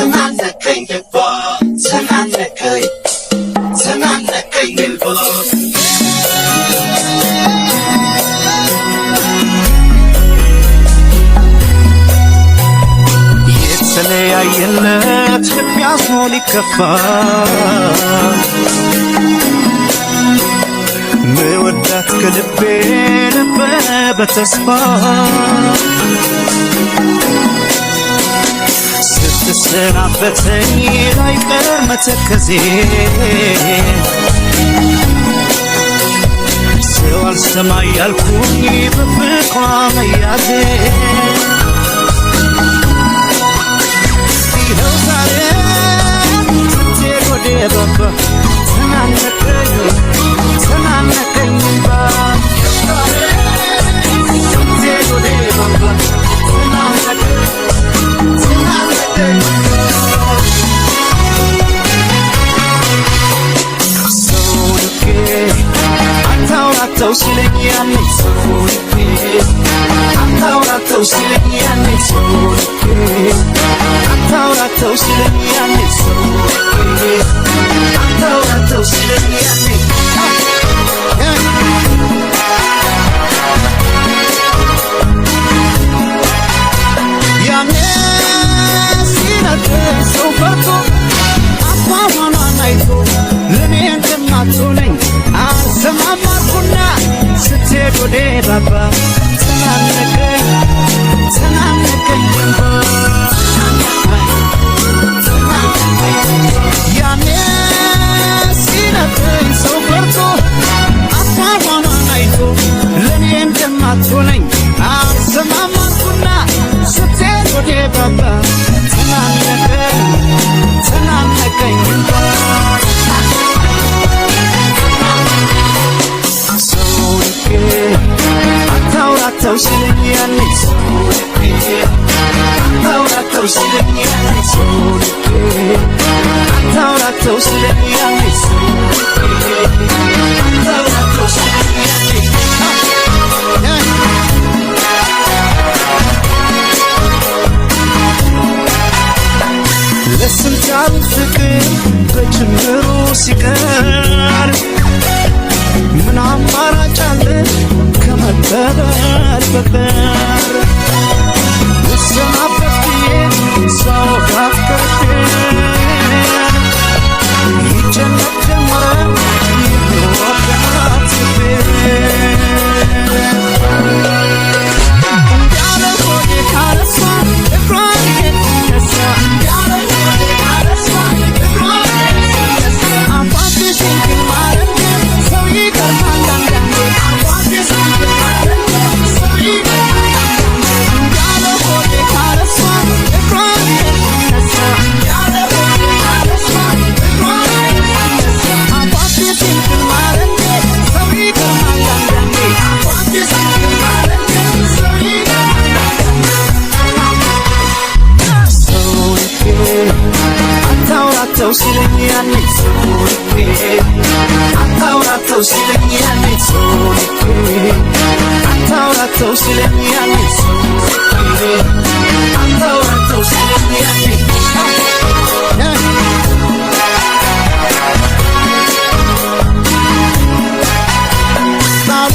ተናነቀኝ ልቧ ተናነቀኝ ተናነቀኝ ልቧ የተለያየለት የሚያዝኖ ሊከፋ መወዳት ከልቤ ነበረ በተስፋ ስትሰናበተኝ ላይቀር መተከዜ ሰው አልሰማ ያልኩኝ በፍቅሯ መያዜ ይኸው ዛሬ ስትሄድ ወደ ባባ ተናነቀኝ ተናነቀኝ ስትሄድ ወደ ባባ ተናነቀኝ አታውራተው ሲለኝ ያኔ ሰውልኬ አታውራተው ሲለኝ ያኔ ሰውልኬ አታውራተው ሲለኝ ያኔ ሰውልኬ አታውራተው ሲለኝ ያኔ ያኔ ሲነግረኝ ሰው ፈርቶ አቋሟን አይቶ ለኔ እንደማትሆነኝ አልሰማም አልኩና ስትሄድ ወደ ባባ ተናነቀኝ ተናነቀኝ ያኔ ሲነግረኝ ሰው ፈርቶ አቋሟን አይቶ ለኔ እንደማትሆነኝ አልሰማም አልኩና ስትሄድ ወደ ባባ ተናነቀኝ ተናነቀኝ አታውራተው ሲለኝ ያኔ ሰውልኬ አታውራተው ሲለኝ ያኔ ሰውልኬ አታውራተው ሲለኝ ያኔ ሰውልኬ አታውራተው ሲለኝ ያኔ ለስንት ዓመት ፍቅር በጅምሩ ሲቀር ምን አማራጭ አለ ከመተበር በቀር ልሰናበት ብዬ ሰው ካፍቀርኩኝ ይጨነቅ ጀመረ ይወዳት እንዳለ ሆዴ ካረሳ እግሯን የተነሳ እንዳለ ሆዴ ካረሳ እግሯን የተነሳ አባትሽን ግን ማረግ ሰው ይቀርማል አንዳንዴ አባትሽን ግን ማረግ ሰው ይቀርማል እንዳለ ሆዴ ካረሳ እግሯን የተነሳ እንዳለ ሆዴ ካረሳ እግሯን የተነሳ አባትሽን ግን ማረግ ሰው ይቀርማል አንዳንዴ አባትሽን ግን ማረግ ሰው ይቀርማል ሰውልኬ አታውራተው ሲለኝ ያኔ ሰውልኬ አታውራተው ሲለኝ ያኔ ሰውልኬ አታውራተው ሲለኝ ያኔ ሰውልኬ አታውራተው ሲለኝ ያኔ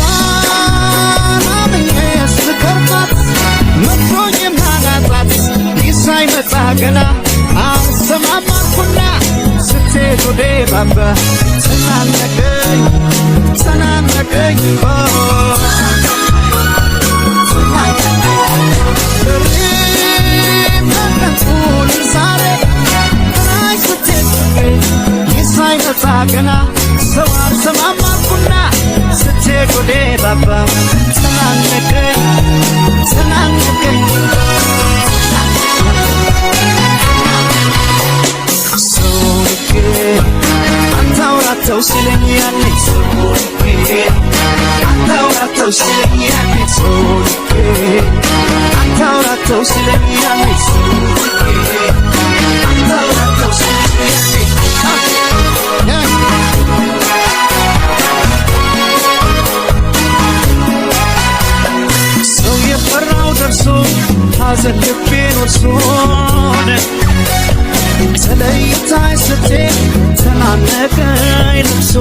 ጣሏን አምኜ ስከርባት መጥቶኝ ማላጣት ይሳይ መጣ ገና አልሰማም አልኩና ስትሄድ ወደ ባባ ተናነቀኝ ተናነቀኝ መቀንቱን ዛሬ ላይ ስትሄድ ይሳይ መጣ ገና ሰው አልሰማም አልኩና ስትሄድ ወደ ባባ ተናነቀኝ ተናነቀኝ ሰውልኬ አታውራተው ሲለኝ ያኔ ሰውልኬ አታውራተው ሲለኝ ያኔ ሰውልኬ አታውራተው ሲለኝ ያኔ ሰውልኬ አታውራተው ሲለኝ ያኔ ሰው የፈራው ደርሶ ሐዘን ልቤን ወርሶን ተለይታይ ስትሄድ ተናነቀኝ ልብሶ